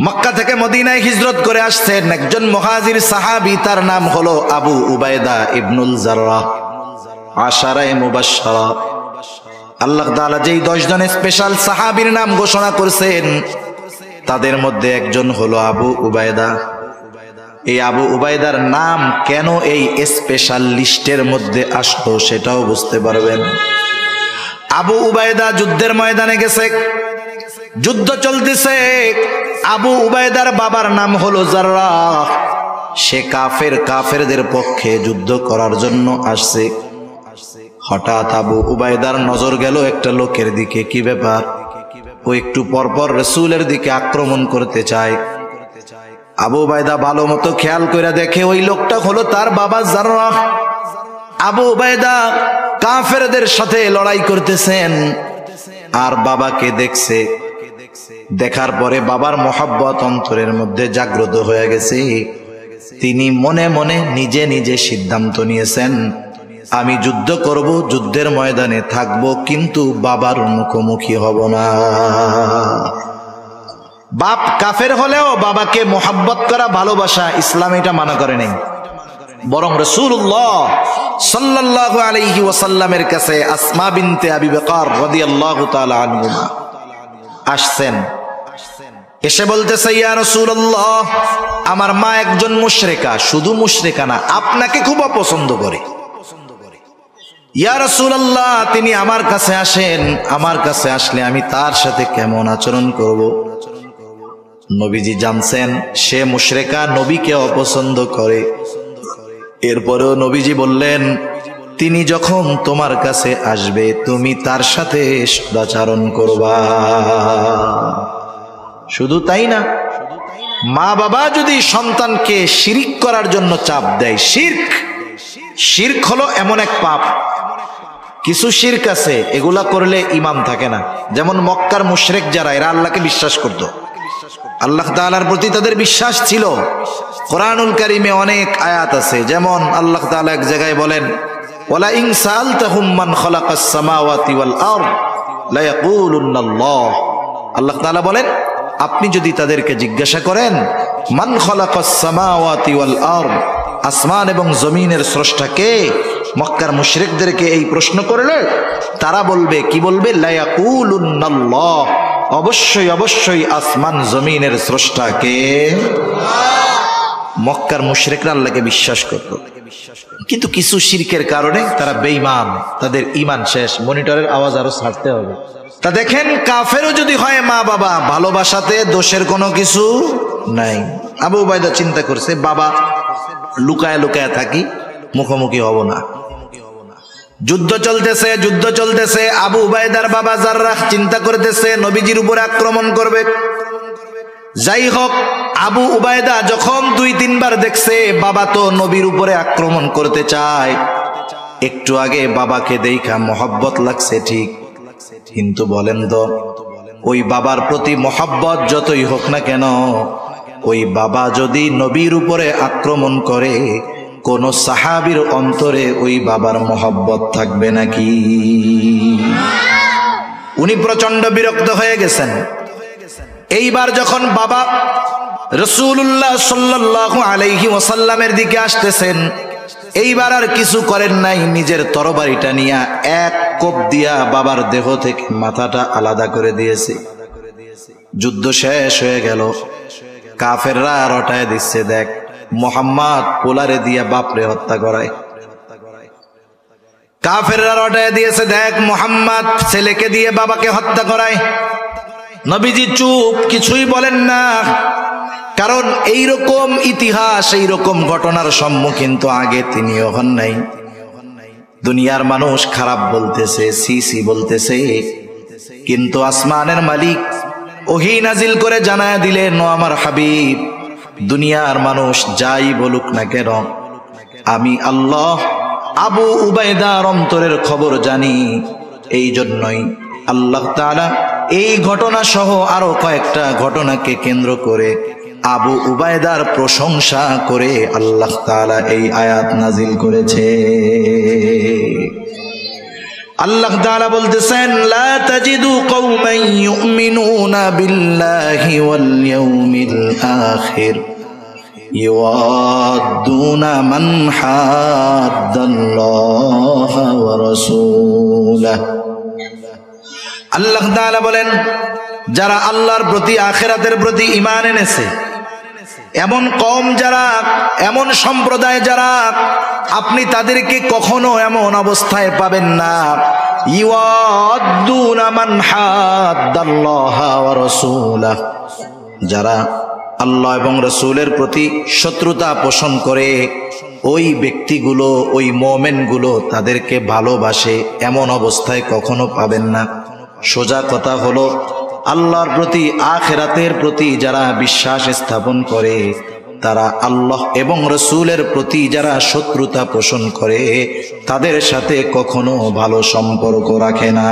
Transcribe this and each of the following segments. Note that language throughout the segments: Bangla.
মক্কা থেকে মদিনায় হিজরত করে আসছেন একজন মুহাজির সাহাবী, তার নাম হলো আবু উবাইদা ইবনুল জাররাহ। আশারায়ে মুবাশশারা, আল্লাহ তাআলা যেই 10 জন স্পেশাল সাহাবীর নাম ঘোষণা করেছেন তাদের মধ্যে একজন হলো আবু উবাইদা। এই আবু উবাইদার নাম কেন এই স্পেশাল লিস্টের মধ্যে আসলো সেটাও বুঝতে পারবেন। আবু উবাইদা যুদ্ধের ময়দানে গেছে, যুদ্ধ চলতেছে। আবু উবাইদার বাবার নাম হলো জাররাহ। সে কাফেরদের পক্ষে যুদ্ধ করার জন্য আসছে। হঠাৎ আবু উবাইদার নজর গেল একটা লোকের দিকে। কি ব্যাপার? ও একটু পরপর রাসূলের দিকে আক্রমণ করতে চায়। আবু উবাইদা ভালো মতো খেয়াল করে দেখে ওই লোকটা হলো তার বাবা জাররাহ। আবু উবাইদা কাফেরদের সাথে লড়াই করতেছেন আর বাবাকে দেখছে। দেখার পরে বাবার মোহাব্বত অন্তরের মধ্যে জাগ্রত হয়ে গেছে। তিনি মনে মনে নিজে নিজে সিদ্ধান্ত নিয়েছেন, আমি যুদ্ধ করব, যুদ্ধের ময়দানে থাকব, কিন্তু বাবার মুখোমুখি হব না। বাপ কাফের হলেও বাবাকে মোহাব্বত করা, ভালোবাসা, ইসলাম এটা মানা করে নাই। বরং রাসূলুল্লাহ সাল্লাল্লাহু আলাইহি ওয়াসাল্লামের কাছে আসমা বিনতে আবি বকর রাদিয়াল্লাহু তাআলা আনহুমা আসছেন। এসে বলতেছে, ইয়া রাসূলুল্লাহ, আমার মা একজন মুশরিকা, শুধু মুশরিকা না, আপনাকে খুব অপছন্দ করে। ইয়া রাসূলুল্লাহ, তিনি আমার কাছে আসেন, আমার কাছে আসলে আমি তার সাথে কেমন আচরণ করব? নবীজি জানছেন সে মুশরিকা, নবীকে অপছন্দ করে। এরপরেও নবীজি বললেন, তিনি যখন তোমার কাছে আসবে তুমি তার সাথে সদাচরণ করবা। শুধু তাই না, মা বাবা যদি সন্তানকে শিরক করার জন্য চাপ দেয়, শিরক হলো এমন এক পাপ, কিছু শিরক আছে এগুলা করলে ঈমান থাকে না। যেমন মক্কার মুশরিক যারা, এরা আল্লাহকে বিশ্বাস করত, আল্লাহ তাআলার প্রতি তাদের বিশ্বাস ছিল। কোরআনুল কারীমে অনেক আয়াত আছে, যেমন আল্লাহ তাআলা এক জায়গায় বলেন, ওয়ালা ইন সাআলতাহুম মান খালাকাস সামাওয়াতি ওয়াল আরদ লা ইয়াকুলুন্নাল্লাহ। আল্লাহ তাআলা বলেন, আপনি যদি তাদেরকে জিজ্ঞাসা করেন মান খালাকাস সামাওয়াতি ওয়াল আরদ, আসমান এবং জমিনের স্রষ্টা কে, মক্কার মুশরিকদেরকে এই প্রশ্ন করলে তারা বলবে, কি বলবে? লা ইয়াকুলুন্নাল্লাহ, অবশ্যই অবশ্যই আসমান জমিনের স্রষ্টা কে। মক্কার মুশরিকরা আল্লাহকে বিশ্বাস করত, কিন্তু কিছু শিরকের কারণে তারা বেঈমান, তাদের ঈমান শেষ। মনিটরের আওয়াজ আরো ছাড়তে হবে। তা দেখেন, কাফেরও যদি হয় মা বাবা, ভালোবাসাতে দোষের কোনো কিছু নাই। আবু উবাইদা চিন্তা করছে, বাবা লুকায় লুকায় থাকি, মুখোমুখি হব না। যুদ্ধ চলতেছে। আবু উবাইদার বাবা জাররাহ চিন্তা করতেছে নবীজির উপর আক্রমণ করবে। যাই হোক, আবু উবাইদা যখন 2-3 বার দেখছে বাবা তো নবীর উপরে আক্রমণ করতে চায়, একটু আগে বাবাকে দেখা মোহাব্বত লাগছে ঠিক, কিন্তু বলেন তো, ওই বাবার প্রতি মোহাব্বত যতই হোক না কেন, ওই বাবা যদি নবীর উপরে আক্রমণ করে, কোন সাহাবীর অন্তরে ওই বাবার মোহাব্বত থাকবে নাকি? উনি প্রচন্ড বিরক্ত হয়ে গেছেন। এইবার যখন বাবা রাসূলুল্লাহ সাল্লাল্লাহু আলাইহি ওয়াসাল্লামের দিকে আসতেছেন, এইবার আর কিছু করেন নাই, নিজের তরবারিটা নিয়ে এক কোপ দিয়া বাবার দেহ থেকে মাথাটা আলাদা করে দিয়েছে। যুদ্ধ শেষ হয়ে গেল, কাফেররা রটায় দিচ্ছে, দেখ মুহাম্মদ পোলারে দিয়া বাপরে হত্যা করায়। কাফেররা রটায় দিয়েছে, দেখ মুহাম্মদ ছেলেকে দিয়ে বাবাকে হত্যা করায়। নবীজি চুপ, কিছুই বলেন না, কারণ এইরকম ইতিহাস, এইরকম ঘটনার সম্মুখীন তো আগে তিনিও হন নাই। দুনিয়ার মানুষ খারাপ বলতেছে, সি বলতেছে, কিন্তু আসমানের মালিক ওহী নাজিল করে জানায় দিলেন, ও আমার হাবিব, দুনিয়ার মানুষ যাই বলুক না কেন, আমি আল্লাহ আবু উবাইদার অন্তরের খবর জানি। এই জন্যই আল্লাহ তাআলা এই ঘটনা সহ আরো কয়েকটা ঘটনাকে কেন্দ্র করে আবু উবাইদার প্রশংসা করে আল্লাহ তাআলা এই আয়াত নাজিল করেছে। আল্লাহ তাআলা বলতেছেন, লা তাজিদু কওমান ইউমিনুনা বিল্লাহি ওয়াল ইয়াউমিল আখির ইউআদ্দুনা মান হাদ্দাল্লাহা ওয়া রাসূলাহু। আল্লাহ তাআলা বলেন, যারা আল্লাহর প্রতি আখিরাতের প্রতি ঈমান এনেছে, এমন কওম যারা, এমন সম্প্রদায় যারা, আপনি তাদেরকে কখনো এমন অবস্থায় পাবেন না, ইউআদ্দুনা মান হাদ্দাল্লাহা ওয়া রাসূলাহু, যারা আল্লাহ এবং রাসূলের প্রতি শত্রুতা পোষণ করে, ওই ব্যক্তিগুলো, ওই মুমিনগুলো তাদেরকে ভালোবাসে, এমন অবস্থায় কখনো পাবেন না। সোজা কথা হলো, আল্লাহর প্রতি আখিরাতের প্রতি যারা বিশ্বাস স্থাপন করে, তারা আল্লাহ এবং রাসূলের প্রতি যারা শত্রুতা পোষণ করে, তাদের সাথে কখনো ভালো সম্পর্ক রাখে না।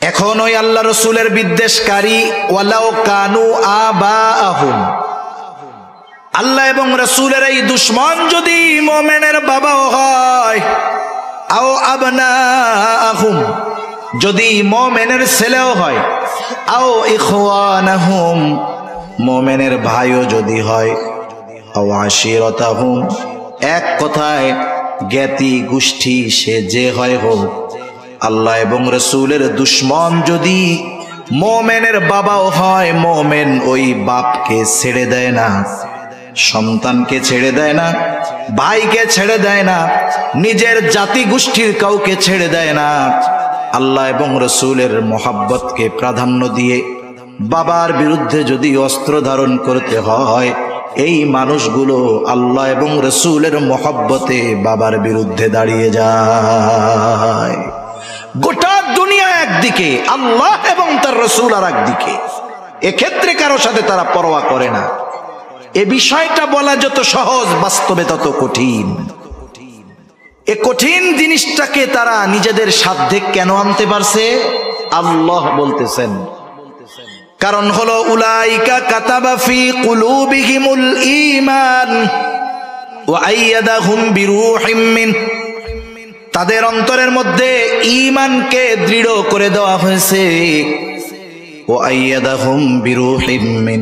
এখন ওই আল্লাহ রাসূলের বিদ্বেষকারী, ওয়ালাউ কানু আবাআহুম, আল্লাহ এবং রাসূলের এই দুশমন যদি মুমিনের বাবাও হয়, আও আবনাআহুম, যদি মুমিনের ছেলেও হয়, আও ইখওয়ানাহুম, মুমিনের ভাইও যদি হয়, আও আশিরাতাহুম, এক কথায় জ্ঞাতি গোষ্ঠী সে যে হয় হোক, আল্লাহ এবং রাসূলের দুশমন যদি মুমিনের বাবাও হয়, মুমিন ওই বাপকে ছেড়ে দেয় না, সন্তানকে ছেড়ে দেয় না, ভাইকে ছেড়ে দেয় না, নিজের জাতি গোষ্ঠীর কাউকে ছেড়ে দেয় না। আল্লাহ এবং রাসূলের মহব্বতকে প্রাধান্য দিয়ে বাবার বিরুদ্ধে যদি অস্ত্র ধারণ করতে হয়, এই মানুষগুলো আল্লাহ এবং রাসূলের মহব্বতে বাবার বিরুদ্ধে দাঁড়িয়ে যায়। গোটা দুনিয়া একদিকে, আল্লাহ এবং তার রাসূল আর একদিকে, এক্ষেত্রে কারো সাথে তারা পরোয়া করে না। এ বিষয়টা বলা যত সহজ, বাস্তবে তত কঠিন। এ কঠিন জিনিসটাকে তারা নিজেদের সাধ্যে কেন আনতে পারছে? আল্লাহ বলতেছেন, কারণ হলো উলাইকা কাতাবা ফি কুলুবিহিমুল ঈমান ওয়া আইয়াদাহুম বিরূহিম মিন, তাদের অন্তরের মধ্যে ঈমানকে দৃঢ় করে দেওয়া হয়েছে। ওয়া আইয়াদাহুম বিরূহিম মিন,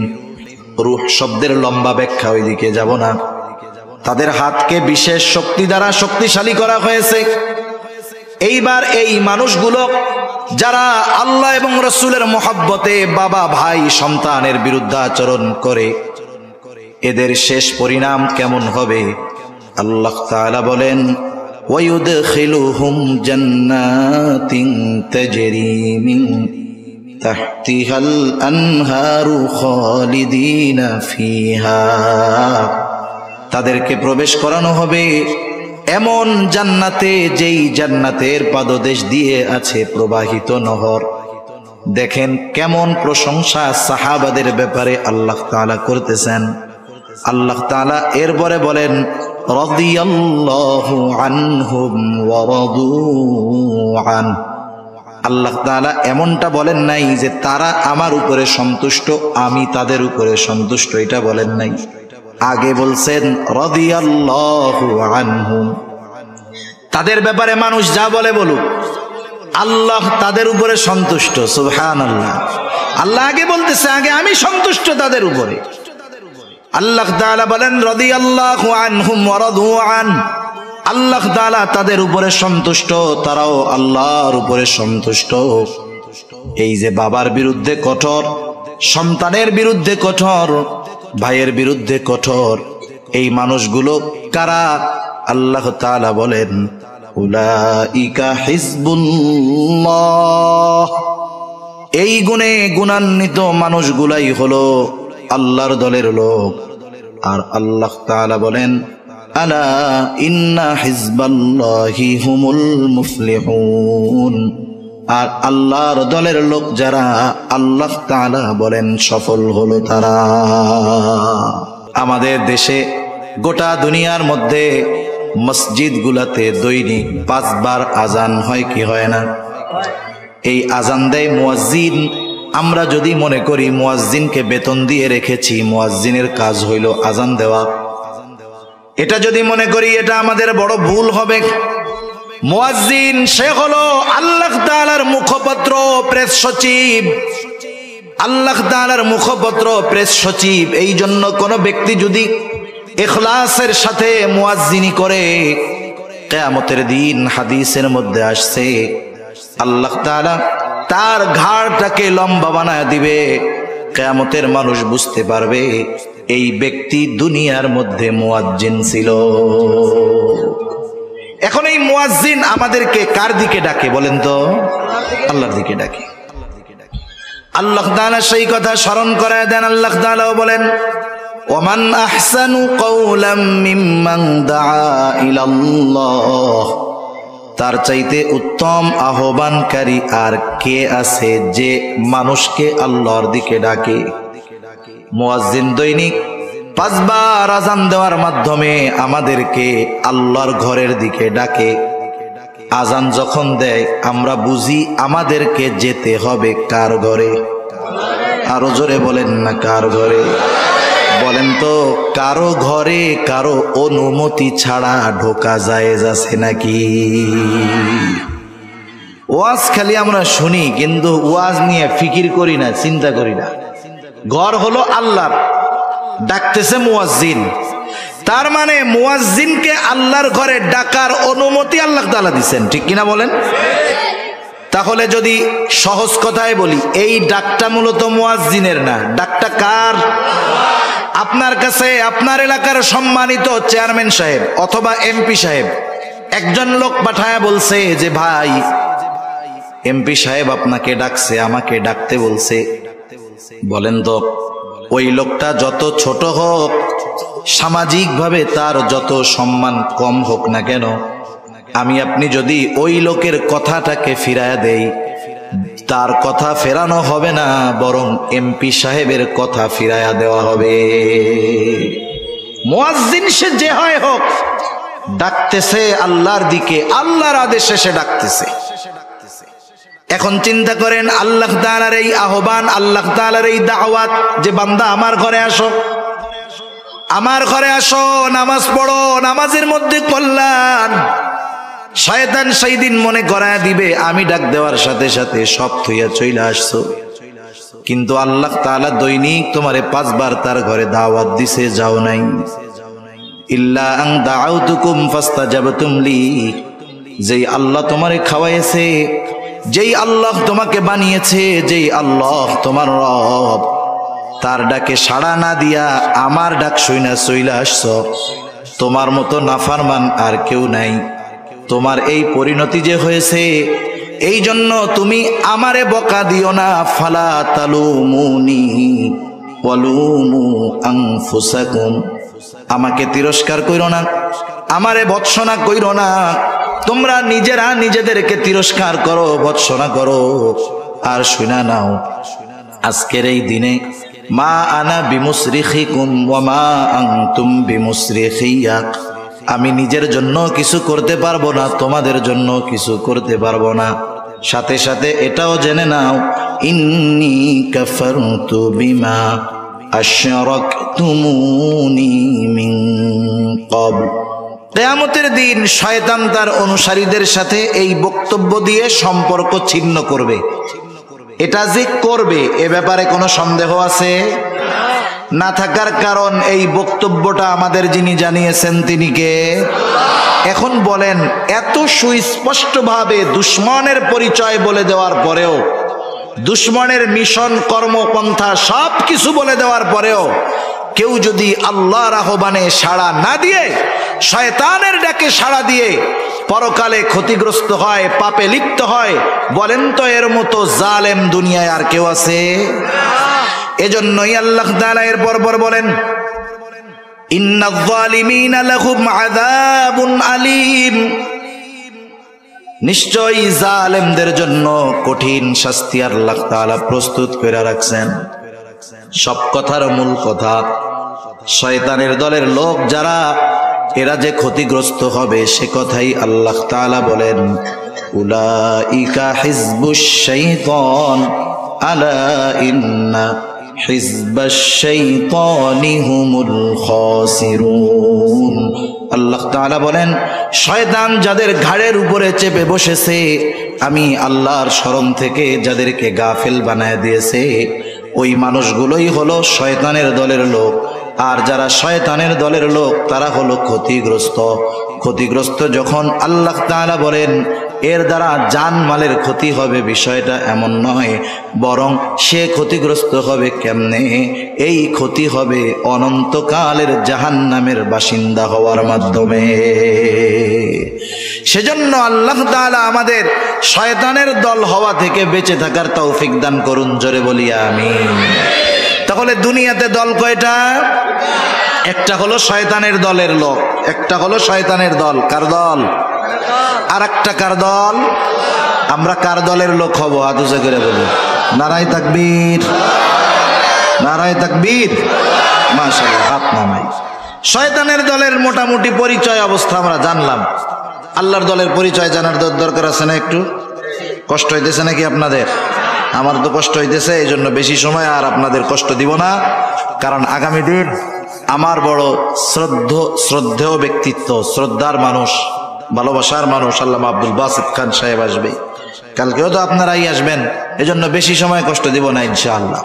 রূহ শব্দের লম্বা ব্যাখ্যা ওইদিকে যাব না। তাদের হাতকে বিশেষ শক্তি দ্বারা শক্তিশালী করা হয়েছে। এইবার এই মানুষগুলো যারা আল্লাহ এবং রাসূলের মহব্বতে বাবা ভাই সন্তানের বিরুদ্ধে আচরণ করে, এদের শেষ পরিণাম কেমন হবে? আল্লাহ তাআলা বলেন, ওয়ায়ুদখিলুহুম জান্নাতিন তাজরি মিন তাহতিহাল আনহারু খালিদিনা ফিহা, তাদেরকে প্রবেশ করানো হবে এমন জান্নাতে, যেই জান্নাতের পাদদেশ দিয়ে আছে প্রবাহিত নহর। দেখেন কেমন প্রশংসা সাহাবাদের ব্যাপারে আল্লাহ তাআলা করতেছেন। আল্লাহ তাআলা এরপরে বলেন, রাদিয়াল্লাহু আনহুম ওয়া রাদু আন, আল্লাহ তাআলা এমনটা বলেন নাই যে তারা আমার উপরে সন্তুষ্ট, আমি তাদের উপরে সন্তুষ্ট, এটা বলেন নাই। আগে বলছেন রাদিয়াল্লাহু আনহুম, তাদের ব্যাপারে মানুষ যা বলে বলুক, আল্লাহ তাদের উপরে সন্তুষ্ট। সুবহানাল্লাহ। আল্লাহ আগে বলতেছে, আগে আমি সন্তুষ্ট তাদের উপরে। আল্লাহ তাআলা বলেন রাদিয়াল্লাহু আনহুম ওয়া রাদু আন, আল্লাহ তাআলা তাদের উপরে সন্তুষ্ট, তারাও আল্লাহর উপরে সন্তুষ্ট। এই যে বাবার বিরুদ্ধে কঠোর, সন্তানের বিরুদ্ধে কঠোর, ভাইয়ের বিরুদ্ধে কঠোর, এই মানুষগুলো কারা? আল্লাহ তাআলা বলেন, উলাইকা হিজবুল্লাহ, এই গুণে গুণান্বিত মানুষগুলাই হলো আল্লাহর দলের লোক। আর আল্লাহ তাআলা বলেন, আলা ইন্না হিজবাল্লাহি হুমুল মুফলিহুন, আর আল্লাহর দলের লোক যারা, আল্লাহ তাআলা বলেন সফল হলো তারা। আমাদের দেশে গোটা দুনিয়ার মধ্যে মসজিদ গুলাতে দৈনিক 5 বার আজান হয় কি হয় না? এই আজান দেয় মুয়াজ্জিন। আমরা যদি মনে করি মুয়াজ্জিনকে বেতন দিয়ে রেখেছি, মুয়াজ্জিনের কাজ হইল আজান দেওয়া, এটা যদি মনে করি এটা আমাদের বড় ভুল হবে। মুয়াজ্জিন সে হলো আল্লাহ তাআলার মুখপত্র, প্রেস সচিব। আল্লাহ তাআলার মুখপত্র, প্রেস সচিব। এই জন্য কোন ব্যক্তি যদি ইখলাসের সাথে মুয়াজ্জিনি করে, কিয়ামতের দিন হাদিসের মধ্যে আসছে আল্লাহ তাআলা তার ঘাড়টাকে লম্বা বানায় দিবে। কিয়ামতের মানুষ বুঝতে পারবে এই ব্যক্তি দুনিয়ার মধ্যে মুয়াজ্জিন ছিল। এখন এই মুয়াজ্জিন আমাদেরকে কার দিকে ডাকে বলেন তো? আল্লাহর দিকে ডাকে। আল্লাহ তাআলা সেই কথা স্মরণ করায় দেন। আল্লাহ তাআলাও বলেন, ওমান আহসানু কওলাম মিম্মান দাআ ইলাল্লাহ, তার চাইতে উত্তম আহ্বানকারী আর কে আছে যে মানুষকে আল্লাহর দিকে ডাকে? মুয়াজ্জিন দৈনিক 5 বার আযান দেওয়ার মাধ্যমে আমাদেরকে আল্লাহর ঘরের দিকে ডাকে। আযান যখন দেয় আমরা বুঝি আমাদেরকে যেতে হবে কার ঘরে? আরো জোরে বলেন না, কার ঘরে? বলেন তো, কারো ঘরে কারো অনুমতি ছাড়া ঢোকা জায়েজ আছে নাকি? ওয়াজ খালি আমরা শুনি, কিন্তু ওয়াজ নিয়ে ফিকির করি না, চিন্তা করি না। ঘর হলো আল্লাহর, ডাকতেছে মুয়াজ্জিন। তার মানে মুয়াজ্জিনকে আল্লাহর ঘরে ডাকার অনুমতি আল্লাহ তাআলা দিবেন, ঠিক কিনা বলেন? তাহলে যদি সহজ কথায় বলি, এই ডাকটা মূলত মুয়াজ্জিনের না, ডাকটা কার? আপনার কাছে আপনার এলাকার সম্মানিত চেয়ারম্যান সাহেব অথবা এমপি সাহেব একজন লোক পাঠায় বলছে যে ভাই, এমপি সাহেব আপনাকে ডাকছে, আমাকে ডাকতে বলছে। বলেন তো, ওই লোকটা যত ছোট হোক, সামাজিকভাবে তার যত সম্মান কম হোক না কেন, আমি আপনি যদি ওই লোকের কথাটাকে ফিরায়া দেই, তার কথা ফেরানো হবে না, বরং এমপি সাহেবের কথা ফিরায়া দেওয়া হবে। মুয়াজ্জিন সে যে হয় হোক, ডাকতেছে আল্লাহর দিকে, আল্লাহর আদেশে সে ডাকতেছে। এখন চিন্তা করেন, আল্লাহ তাআলার এই আহ্বান, আল্লাহ তাআলার এই দাওয়াত যে বান্দা আমার ঘরে আসো, আমার ঘরে আসো, নামাজ পড়ো, নামাজের মধ্যে কল্যাণ। শয়তান সেই দিন মনে করায় দিবে আমি ডাক দেওয়ার সাথে সাথে সব থইয়া চইলা আসছো, কিন্তু আল্লাহ তাআলা দৈনিক তোমারে 5 বার তার ঘরে দাওয়াত দিছে, যাও নাই। ইল্লা আন দাউতুকুম ফাস্তাজাবতুম লি, যেই আল্লাহ তোমারে খাওয়াইছে, যেই আল্লাহ তোমাকে বানিয়েছে, যেই আল্লাহ তোমার রব, তার ডাকে সাড়া না দিয়া আমার ডাক শুইনা চইলা আসছো। তোমার মতো নাফরমান আর কেউ নাই। তোমার এই পরিণতি যে হয়েছে, এই জন্য তুমি আমারে বকা দিও না। ফালা তালুমুনি ওয়ালুমু আনফুসাকুম, আমাকে তিরস্কার কইরো না, আমারে ভৎসনা কইরো না। তোমরা নিজেরা নিজেদেরকে তিরস্কার করো, ভৎসনা করো। আর শুনা নাও, আজকের এই দিনে মা আনা বিমুসরিখিকুম ওয়া মা আনতুম বিমুসরিখিয়া, আমি নিজের জন্য কিছু করতে পারবো না, তোমাদের জন্য কিছু করতে পারবো না। সাথে সাথে এটাও জেনে নাও, ইন্নী কাফারতু বিমা আশরাকতুমুনি মিন ক্বাবল। কিয়ামতের দিন শয়তান তার অনুসারীদের সাথে এই বক্তব্য দিয়ে সম্পর্ক ছিন্ন করবে। এটা যে করবে, এ ব্যাপারে কোনো সন্দেহ আছে? না থাকার কারণ এই বক্তব্যটা আমাদের যিনি জানিয়েছেন তিনি কে? এখন বলেন, এত সুস্পষ্টভাবে দুশমনের পরিচয় বলে দেওয়ার পরেও, দুশমনের মিশন, কর্মপন্থা সব কিছু বলে দেওয়ার পরেও কেউ যদি আল্লাহর আহ্বানে সাড়া না দিয়ে, শয়তানের ডাকে সাড়া দিয়ে পরকালে ক্ষতিগ্রস্ত হয়, পাপে লিপ্ত হয়, বলেন তো এর মতো জালেম দুনিয়ায় আর কেউ আছে? এজন্যই আল্লাহ তাআলা এর পরপর বলেন, ইন্নায যালিমিনা লাহুম আযাবুন আলীম, নিশ্চয়ই জালেমদের জন্য কঠিন শাস্তি আল্লাহ তাআলা প্রস্তুত করে রাখছেন। সব কথার মূল কথা, শয়তানের দলের লোক যারা, এরা যে ক্ষতিগ্রস্ত হবে সে কথাই আল্লাহ তাআলা বলেন, উলাইকা হিজবুশ শাইতান আলা ইন্না হিজবাশ শাইতানি হুমুল খাসিরুন। আল্লাহ তাআলা বলেন, শয়তান যাদের ঘাড়ের উপরে চেপে বসেছে, আমি আল্লাহর স্মরণ থেকে যাদেরকে গাফেল বানায় দিয়েছে, ওই মানুষগুলোই হলো শয়তানের দলের লোক। আর যারা শয়তানের দলের লোক তারা হলো ক্ষতিগ্রস্ত। ক্ষতিগ্রস্ত যখন আল্লাহ তাআলা বলেন এর দ্বারা জানমালের ক্ষতি হবে, বিষয়টা এমন নয়, বরং সে ক্ষতিগ্রস্ত হবে কেমনে? এই ক্ষতি হবে অনন্তকালের জাহান্নামের বাসিন্দা হওয়ার মাধ্যমে। সেজন্য আল্লাহ তাআলা আমাদের শয়তানের দল হওয়া থেকে বেঁচে থাকার তৌফিক দান করুন, জোরে বলি আমিন। তাহলে দুনিয়াতে দল কয়টা? একটা হলো শয়তানের দলের লোক, একটা হলো শয়তানের দল। কার দল? আর একটা কার দল? আমরা কার দলের লোক হব? হাত উঁচু করে বলি নারায়ে তাকবীর, নারায়ে তাকবীর। মাশাআল্লাহ, হাত নামাই। শয়তানের দলের মোটামুটি পরিচয় অবস্থা আমরা জানলাম। আল্লাহর দলের পরিচয় জানার দরকার আছে না? একটু কষ্ট হইতেছে নাকি আপনাদের? আমার তো কষ্ট হইতেছে, এই জন্য বেশি সময় আর আপনাদের কষ্ট দিব না। কারণ আগামী দিন আমার বড় শ্রদ্ধেয় ব্যক্তিত্ব, শ্রদ্ধার মানুষ, ভালোবাসার মানুষ আল্লামা আব্দুল বাসিত খান সাহেব আসবে। কালকেও তো আপনারাই আসবেন, এজন্য বেশি সময় কষ্ট দিব না ইনশাআল্লাহ।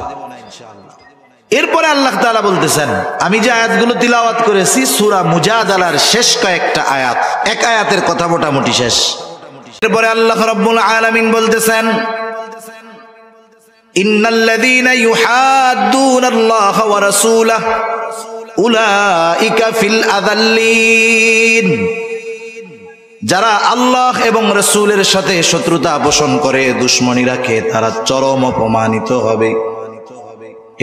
এরপরে আল্লাহ তাআলা বলতেছেন, আমি যে আয়াতগুলো তিলাওয়াত করেছি সূরা মুজাদালার শেষ কয়েকটা আয়াত, এক আয়াতের কথা মোটামুটি শেষ। এরপরে আল্লাহ রাব্বুল আলামিন বলতেছেন, ইন্নাল্লাযীনা ইউহাদ্দুনাল্লাহা ওয়া রাসূলাহু উলাইকা ফিল আযাল্লিন। যারা আল্লাহ এবং রাসূলের সাথে শত্রুতা পোষণ করে, দুশমনী রাখে, তারা চরম অপমানিত হবে।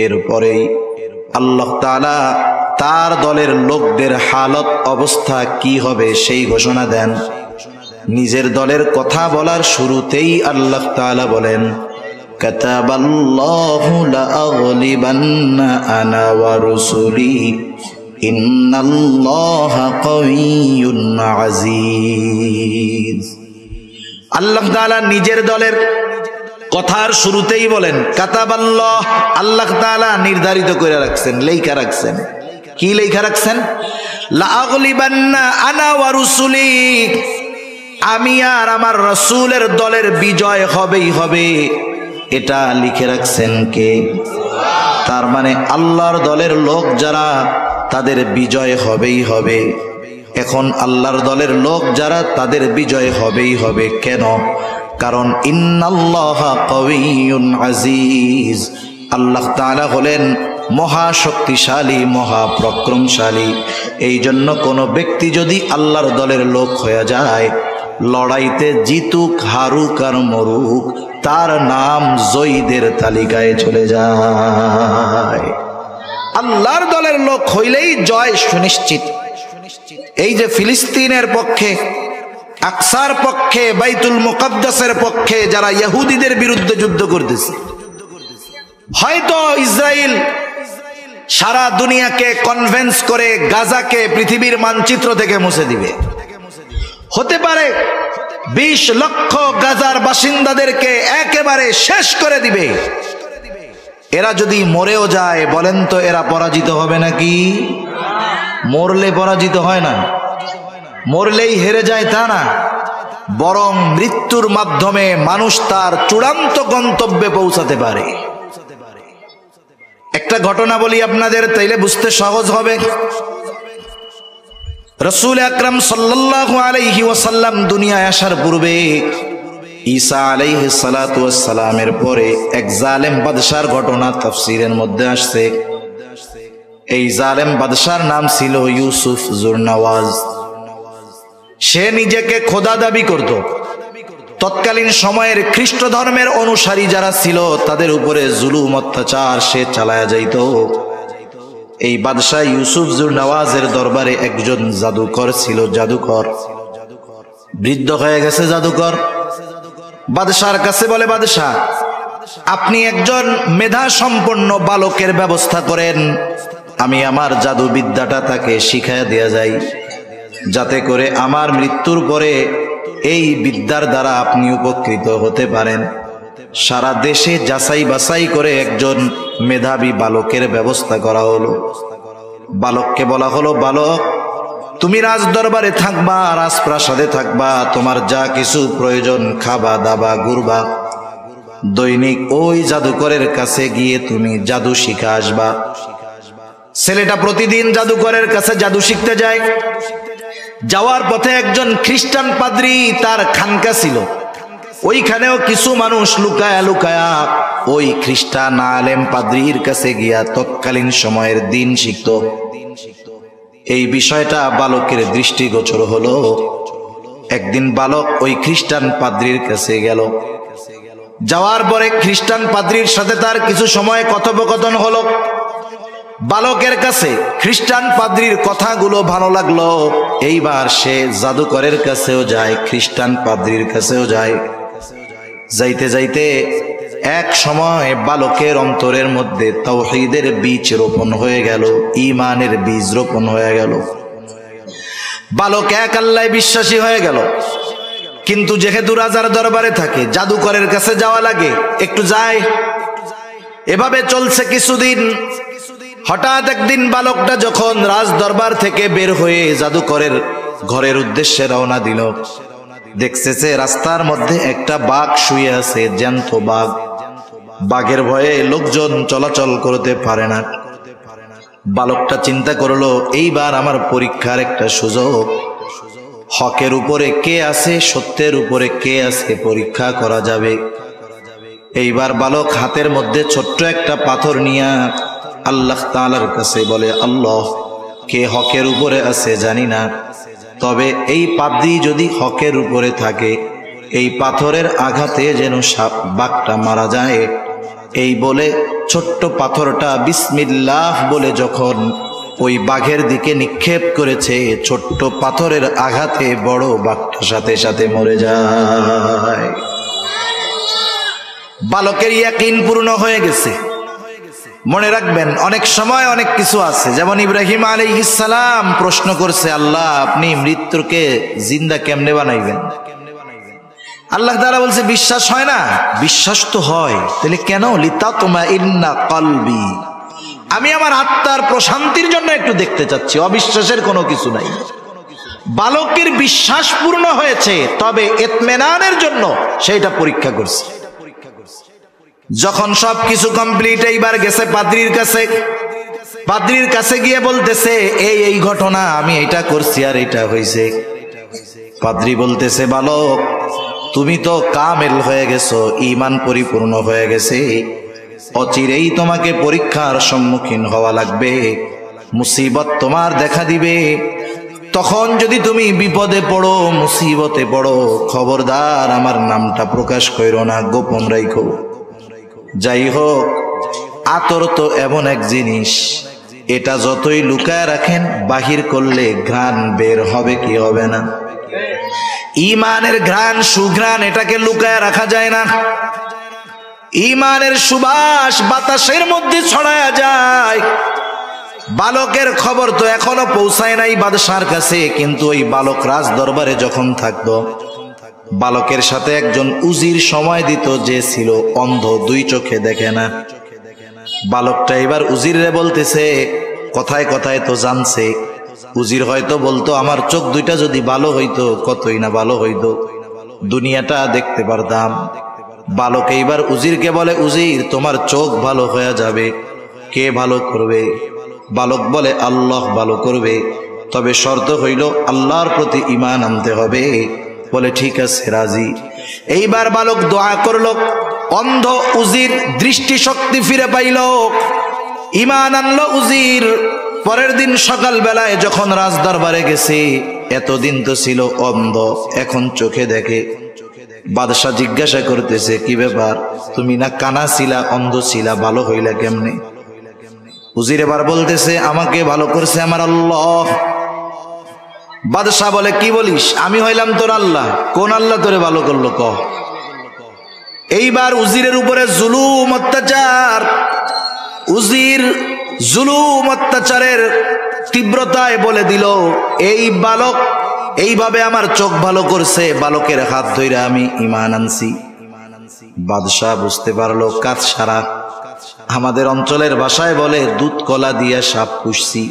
এরপরেই আল্লাহ তাআলা তার দলের লোকদের হালত অবস্থা কি হবে সেই ঘোষণা দেন। নিজের দলের কথা বলার শুরুতেই আল্লাহ তাআলা বলেন, কাতাবাল্লাহু লাআগলিবান্না আনা ওয়া রুসুলি ইন্নাল্লাহা কাওয়িয়্যুন আজিজ। আল্লাহ তাআলা নিজের দলের কথার শুরুতেই বলেন কাতাবাল্লাহ, আল্লাহ তাআলা নির্ধারিত করে রাখছেন, লেখা রাখছেন। কি লেখা রাখছেন? লাআগলিবান্না আনা ওয়া রুসুলি, আমি আর আমার রাসূলের দলের বিজয় হবেই হবে, এটা লিখে রাখছেন কে? তার মানে আল্লাহর দলের লোক যারা, তাদের বিজয় হবেই হবে। এখন আল্লাহর দলের লোক যারা, তাদের বিজয় হবেই হবে। কেন? কারণ ইন্নাল্লাহা কাওয়িয়্যুন আজিজ, আল্লাহ তাআলা হলেন মহাশক্তিশালী, মহাপরাক্রমশালী। এই জন্য কোনো ব্যক্তি যদি আল্লাহর দলের লোক হয়ে যায়, লড়াইতে জিতুক, হারুক আর মরুক, তার নাম জয়ীদের তালিকায় চলে যায়। আল্লাহর দলের লোক হইলেই জয় সুনিশ্চিত। এই যে ফিলিস্তিনের পক্ষে, আকসার পক্ষে, বাইতুল মুকাদ্দাসের পক্ষে যারা ইহুদিদের বিরুদ্ধে যুদ্ধ করতেছে, হয়তো ইসরায়েল সারা দুনিয়াকে কনভিন্স করে গাজাকে পৃথিবীর মানচিত্র থেকে মুছে দিবে। হতে পারে 20 লক্ষ গাজার বাসিন্দাদেরকে একেবারে শেষ করে দিবে। এরা যদি মরেও যায়, বলেন তো এরা পরাজিত হবে নাকি? মরলে পরাজিত হয় না, মরলেই হেরে যায় তা না, বরং মৃত্যুর মাধ্যমে মানুষ তার চূড়ান্ত গন্তব্যে পৌঁছাতে পারে। একটা ঘটনা বলি আপনাদের, তাইলে বুঝতে সহজ হবে। রাসূল আকরাম সাল্লাল্লাহু আলাইহি ওয়াসাল্লাম দুনিয়ায় আসার পূর্বে ঈসা আলাইহিস সালাতু ওয়াস সালামের পরে এক জালেম বাদশার ঘটনা তাফসীরের মধ্যে আসছে। এই জালেম বাদশার নাম ছিল ইউসুফ জুরনওয়াজ। সে নিজেকে খোদা দাবি করত। তৎকালীন সময়ের খ্রিস্ট ধর্মের অনুসারী যারা ছিল তাদের উপরে জুলুম অত্যাচার সে চালায়া যাইত। এই বাদশাহ ইউসুফ জুরনওয়াজের দরবারে একজন জাদুকর ছিল, জাদুকর বৃদ্ধ হয়ে গেছে। জাদুকর বাদশার কাছে বলে, বাদশাহ আপনি একজন মেধা সম্পন্ন বালকের ব্যবস্থা করেন, আমি আমার জাদু বিদ্যাটা তাকে শিখাইয়া দেয়া যাই, যাতে করে আমার মৃত্যুর পরে এই বিদ্যার দ্বারা আপনি উপকৃত হতে পারেন। সারা দেশে যাচাই বাছাই করে একজন মেধাবী বালকের ব্যবস্থা করা হলো। বালককে বলা হলো, বালক তুমি রাজ দরবারে থাকবা, রাজপ্রাসাদে থাকবা, তোমার যা কিছু প্রয়োজন খাবা দাবা ঘুরবা, দৈনিক ওই জাদুকরের কাছে গিয়ে তুমি জাদু শিখে আসবা। ছেলেটা প্রতিদিন জাদুকরের কাছে জাদু শিখতে যায়। যাওয়ার পথে একজন খ্রিস্টান পাদ্রী তার খানকা ছিল, ওইখানেও কিছু মানুষ লুকায়া লুকায়া ওই খ্রিস্টান আলেম পাদ্রীর কাছে গিয়া তৎকালীন সময়ের দিন শিখত। এই বিষয়টা বালকের দৃষ্টিগোচর হলো। একদিন বালক ওই খ্রিস্টান পাদ্রীর কাছে গেল। যাওয়ার পরে খ্রিস্টান পাদ্রীর সাথে তার কিছু সময় কথোপকথন হলো। বালকের কাছে খ্রিস্টান পাদ্রীর কথাগুলো ভালো লাগলো। এইবার সে জাদুকরের কাছেও যায়, খ্রিস্টান পাদ্রীর কাছেও যায়। যাইতে যাইতে এক সময় বালকের অন্তরের মধ্যে তাওহীদের বীজ রোপণ হয়ে গেল, ঈমানের বীজ রোপণ হয়ে গেল। বালক এক আল্লাহ বিশ্বাসী হয়ে গেল। কিন্তু যেহেতু রাজার দরবারে থাকে, জাদুকরের কাছে যাওয়া লাগে, একটু যায়। এভাবে চলছে কিছুদিন। হঠাৎ একদিন বালকটা যখন রাজ দরবার থেকে বের হয়ে জাদুকরের ঘরের উদ্দেশ্যে রওনা দিল, দেখতেছে রাস্তার মধ্যে একটা বাঘ শুয়ে আছে, জ্যান্ত বাঘ। বাঘের ভয়ে লোকজন চলাচল করতে পারে না। বালকটা চিন্তা করলো, এইবার আমার পরীক্ষার একটা সুযোগ। হকের উপরে কে আছে, সত্যের উপরে কে আছে পরীক্ষা করা যাবে। এইবার বালক হাতের মধ্যে ছোট্ট একটা পাথর নিয়ে আল্লাহ তাআলার কাছে বলে, আল্লাহ, কে হকের উপরে আছে জানি না, তবে এই পাদ্রী যদি হকের উপরে থাকে, এই পাথরের আঘাতে যেন বাঘটা মারা যায়। এই বলে ছোট্ট পাথরটা বিসমিল্লাহ বলে যখন ওই বাঘের দিকে নিক্ষেপ করেছে, ছোট্ট পাথরের আঘাতে বড় বাঘটা সাথে সাথে মরে যায়। বালকের ইয়াকিন পূর্ণ হয়ে গেছে। মনে রাখবেন, অনেক সময় অনেক কিছু আছে। যেমন ইব্রাহিম আলাইহিস সালাম প্রশ্ন করছে, আল্লাহ আপনি মৃত্যুকে জিন্দা কেমনে বানাইবেন? আল্লাহ তাআলা বলছে, বিশ্বাস হয় না? বিশ্বাস তো হয়, তাহলে কেন? লিতাতমাইন্না কলবি, আমি আমার আত্মার প্রশান্তির জন্য একটু দেখতে চাচ্ছি, অবিশ্বাসের কোনো কিছু নাই। বালকের বিশ্বাস পূর্ণ হয়েছে, তবে ইতমিনানের জন্য সেইটা পরীক্ষা করছে। যখন সবকিছু কমপ্লিট, এইবার গেছে পাদ্রীর কাছে। পাদ্রীর কাছে গিয়ে বলতেছে, এই ঘটনা, আমি এটা করছি আর এটা হয়েছে। পাদ্রী বলতেছে, বালক তুমি তো কামেল হয়ে গেছো, ঈমান পরিপূর্ণ হয়ে গেছে, অচিরেই তোমাকে পরীক্ষার সম্মুখীন হওয়া লাগবে, মুসিবত তোমার দেখা দিবে। তখন যদি তুমি বিপদে পড়ো, মুসিবতে পড়ো, খবরদার আমার নামটা প্রকাশ করো না, গোপন রাখো। যাই হোক, আতর তো এমন এক জিনিস, এটা যতই লুকায় রাখেন, বাহির করলে ঘ্রাণ বের হবে কি হবে না? ঈমানের ঘ্রাণ, সুঘ্রাণ, এটাকে লুকায় রাখা যায় না। ঈমানের সুবাস বাতাসের মধ্যে ছড়ায়া যায়। বালকের খবর তো এখনো পৌঁছায় নাই বাদশার কাছে, কিন্তু ওই বালক রাজ দরবারে যখন থাকতো, বালকের সাথে একজন উজির সময় দিত, যে ছিল অন্ধ, দুই চোখে দেখে না। বালকটা এবার উজিরে বলতেছে, কথায় কথায় তো জানছে। উজির হয়তো বলতো, আমার চোখ দুইটা যদি ভালো হইতো, কতই না ভালো হইতো, দুনিয়াটা দেখতে পারতাম। বালক এইবার উজিরকে বলে, উজির তোমার চোখ ভালো হয়ে যাবে, কে ভালো করবে? বালক বলে, আল্লাহ ভালো করবে, তবে শর্ত হইল আল্লাহর প্রতি ঈমান আনতে হবে। বলে ঠিক আছে, রাজি। এইবার বালক দোয়া করল, অন্ধ উজির দৃষ্টি শক্তি ফিরে পাইল, ঈমান আনলো উজির। পরের দিন সকাল বেলায় যখন রাজ দরবারে গেছে, এতদিন তো ছিল অন্ধ, এখন চোখে দেখে। বাদশাহ জিজ্ঞাসা করতেছে, কি ব্যাপার, তুমি না কানা ছিলা, অন্ধ ছিলা, ভালো হইলা কেমনে? উজির এবার বলতেছে, আমাকে ভালো করছে আমার আল্লাহ। বাদশাহ বলে, কি বলিস? আমি হইলাম তোর আল্লাহ? কোন আল্লাহ তোরে ভালো করলো ক? এইবার উজিরের উপরে জুলুম অত্যাচার। উজির জুলুম অত্যাচারের তীব্রতায় বলে দিল, এই বালক এইভাবে আমার চোখ ভালো করছে, বালকের হাত ধইরা আমি ঈমান আনছি। বাদশাহ বুঝতে পারলো কাজ সারা। আমাদের অঞ্চলের ভাষায় বলে দুধ কলা দিয়া সাপ পুষছি,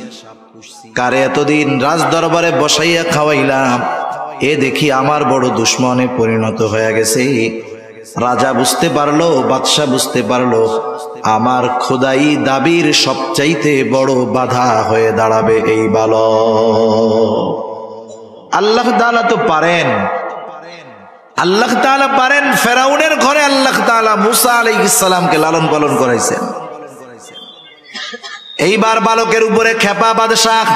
কারে এতদিন রাজ দরবারে বসাইয়া খাওয়াইলাম, এ দেখি আমার বড় দুশ্মনে পরিণত হয়ে গেছে। রাজা বুঝতে পারলো, বাদশাহ বুঝতে পারলো, আমার খোদাই দাবির সবচাইতে বড় বাধা হয়ে দাঁড়াবে এই বালক। আল্লাহ তাআলা তো পারেন, আল্লাহ তাআলা পারেন। ফেরাউনের ঘরে আল্লাহ তাআলা মুসা আলাইহিস সালামকে লালন পালন করাইছেন। এইবার বালকের উপরে খেপা বাদশাহ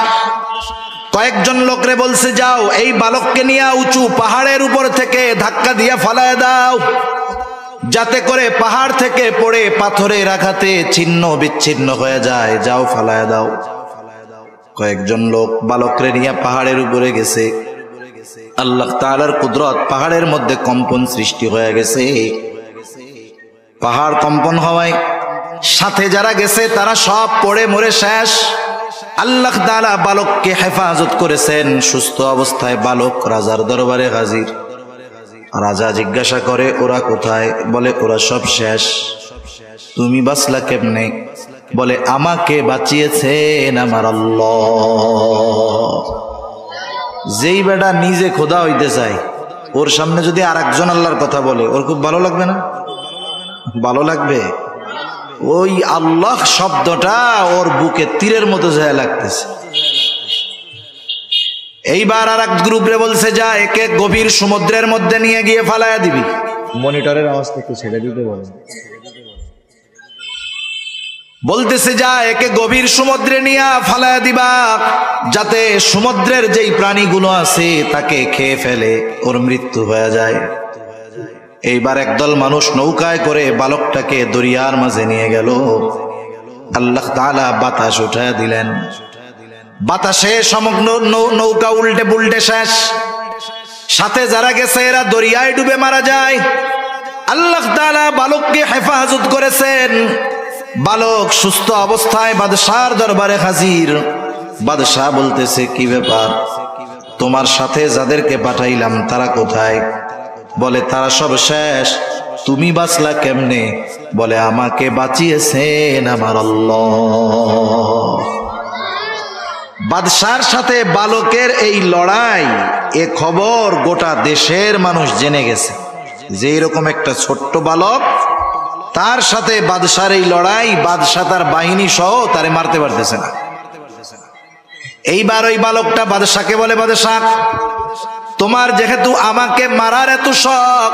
কয়েকজন লোকরে বলছে, যাও এই বালককে নিয়ে উঁচু পাহাড়ের উপর থেকে ধাক্কা দিয়া ফালায় দাও, যাতে করে পাহাড় থেকে পড়ে পাথরের আঘাতে ছিন্ন বিচ্ছিন্ন হয়ে যায়, যাও ফালায় দাও। কয়েকজন লোক বালকরে নিয়ে পাহাড়ের উপরে গেছে। আল্লাহ তাআলার কুদরত, পাহাড়ের মধ্যে কম্পন সৃষ্টি হয়ে গেছে। পাহাড় কম্পন হওয়ায় সাথে যারা গেছে তারা সব পড়ে মরে শেষ। আল্লাহ তাআলা বালককে হেফাজত করেছেন। সুস্থ অবস্থায় বালক রাজার দরবারে হাজির। রাজা জিজ্ঞাসা করে, ওরা কোথায়? বলে, ওরা সব শেষ। তুমি বাঁচলা কেমনে? বলে, আমাকে বাঁচিয়েছেন আমার আল্লাহ। যেই বেটা নিজে খোদা হইতে চায়, ওর সামনে যদি আর একজন আল্লাহর কথা বলে, ওর খুব ভালো লাগবে না? ভালো লাগবে। ওই আল্লাহ শব্দটা ওর বুকে তীরের মতো যায় লাগতেছে। এইবার আর এক গ্রুপে বলছে, যা একে গভীর সমুদ্রের মধ্যে নিয়ে গিয়ে ফালায়া দিবি। মনিটরের আওয়াজটা একটু ছেড়ে দিতে বলেন। বলতেছে, যা একে গভীর সমুদ্রে নিয়ে ফালায়া দিবা, যাতে সমুদ্রের যেই প্রাণীগুলো আছে তাকে খেয়ে ফেলে, ওর মৃত্যু হয়ে যায়। এইবার একদল মানুষ নৌকায় করে বালকটাকে দরিয়ার মাঝে নিয়ে গেল। আল্লাহ তাআলা বাতাস উঠায়া দিলেন। বাতাসে সমগ্র নৌকা উল্টে পুল্টে শেষ। সাথে যারা গেছে এরা দরিয়ায় ডুবে মারা যায়। আল্লাহ তাআলা বালককে হেফাজত করেছেন। বালক সুস্থ অবস্থায় বাদশার দরবারে হাজির। বাদশাহ বলতেছে, কি ব্যাপার? তোমার সাথে যাদেরকে পাঠাইলাম তারা কোথায়? বলে, তারা সব শেষ। তুমি বাঁচলা কেমনে? বলে, আমাকে বাঁচিয়েছেন আমার আল্লাহ। বাদশার সাথে বালকের এই লড়াই, এ খবর গোটা দেশের মানুষ জেনে গেছে যে এরকম একটা ছোট্ট বালক, তার সাথে বাদশার এই লড়াই, বাদশা তার বাহিনী সহ তারে মারতে পারতেছে না। এইবার ওই বালকটা বাদশাকে বলে, বাদশাহ, তোমার যেহেতু আমাকে মারার এত শখ,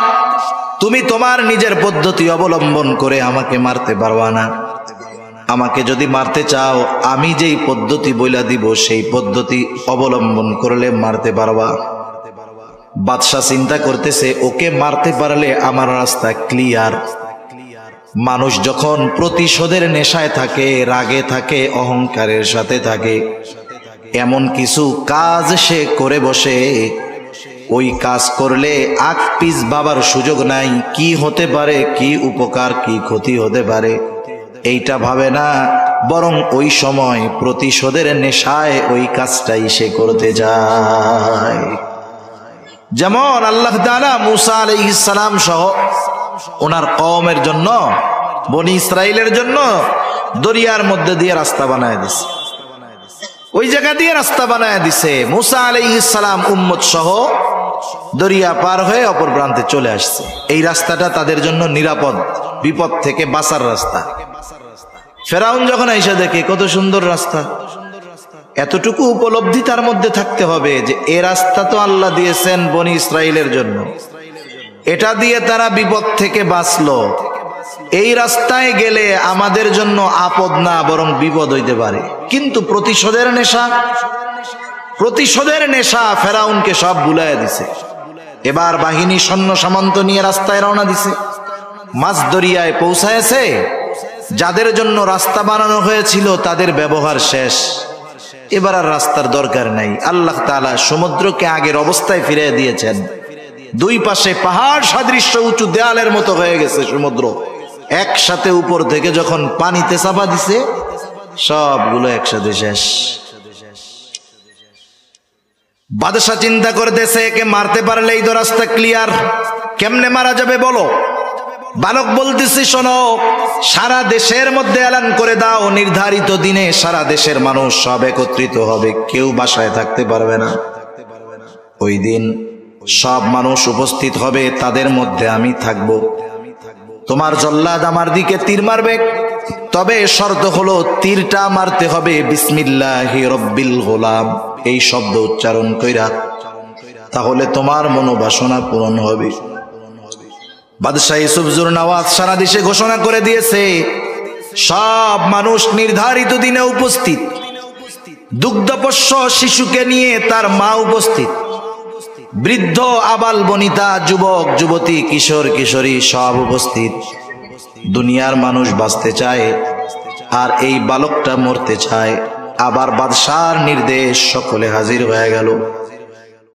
তুমি তোমার নিজের পদ্ধতি অবলম্বন করে আমাকে মারতে পারবা না। আমাকে যদি মারতে চাও, আমি যেই পদ্ধতি বইলা দিব সেই পদ্ধতি অবলম্বন করলে মারতে পারবা। বাদশা চিন্তা করতেছে, ওকে মারতে পারলে আমার রাস্তা ক্লিয়ার। মানুষ যখন প্রতিশোধের নেশায় থাকে, রাগে থাকে, অহংকারের সাথে থাকে, এমন কিছু কাজ সে করে বসে, ওই কাজ করলে আগ পিছ ভাবার সুযোগ নাই, কি হতে পারে, কি উপকার কি ক্ষতি হতে পারে, এইটা ভাবে না, বরং ওই সময় প্রতিশোধের নেশায় ওই কাজটাই সে করতে যায়। যেমন আল্লাহ তাআলা মুসা আলাইহিস সালাম সহ ওনার কওমের জন্য, বনি ইসরাইলের জন্য দরিয়ার মধ্যে দিয়ে রাস্তা বানায় দিছে। ওই জায়গা দিয়ে রাস্তা বানায় দিছে। মুসা আলাইহিস সালাম উম্মত সহ দরিয়া পার হয়ে অপর প্রান্তে চলে আসছে। এই রাস্তাটা তাদের জন্য নিরাপদ, বিপদ থেকে বাঁচার রাস্তা। ফেরাউন যখন আইসা দেখে কত সুন্দর রাস্তা, এতটুকু উপলব্ধি তার মধ্যে থাকতে হবে যে এ রাস্তা তো আল্লাহ দিয়েছেন বনি ইসরাইলের জন্য, এটা দিয়ে তারা বিপদ থেকে বাঁচলো। এই রাস্তায় গেলে আমাদের জন্য আপদ না, বরং বিপদ হইতে পারে। কিন্তু প্রতিশোধের নেশা ফেরাউনকে সব ভুলাইয়া দিছে। এবার বাহিনী সৈন্য সামন্ত নিয়ে রাস্তায় রওনা দিছে। মাঝ দরিয়ায় পৌঁছায়ছে। যাদের জন্য রাস্তা বানানো হয়েছিল তাদের ব্যবহার শেষ, এবার আর রাস্তার দরকার নাই। আল্লাহ তাআলা সমুদ্রকে আগের অবস্থায় ফিরিয়ে দিয়েছেন। দুই পাশে পাহাড় সাদৃশ্য উঁচু দেয়ালের মতো হয়ে গেছে সমুদ্র। একসাথে উপর থেকে যখন পানিতে চাপা দিছে, সবগুলো একসাথে শেষ। বাদশা চিন্তা করতেছে, একে মারতে পারলেই তো রাস্তা ক্লিয়ার। কেমনে মারা যাবে বলো? বালক বলতেছে, শোনো, সারা দেশের মধ্যে এলান করে দাও, নির্ধারিত দিনে সারা দেশের মানুষ সব একত্রিত হবে, কেউ বাসায় থাকতে পারবে না। ওই দিন সব মানুষ উপস্থিত হবে, তাদের মধ্যে আমি থাকব। তোমার জল্লাদ আমার দিকে তীর মারবে, তবে শর্ত হলো তীরটা মারতে হবে বিসমিল্লাহি রব্বিল গোলাম, এই শব্দ উচ্চারণ কইরা, তাহলে তোমার মনোবাসনা পূরণ হবে। বাদশাহ ইউসুফ জুরনাওয়াত সারা দেশে ঘোষণা করে দিয়েছে, সব মানুষ নির্ধারিত দিনে উপস্থিত। দুগ্ধপোষ্য শিশুকে নিয়ে তার মা উপস্থিত, বৃদ্ধ আবাল বনিতা, যুবক যুবতী, কিশোর কিশোরী সব উপস্থিত। দুনিয়ার মানুষ বাঁচতে চায়, আর এই বালকটা মরতে চায়। আবার বাদশার নির্দেশ, সকলে হাজির হয়ে গেল।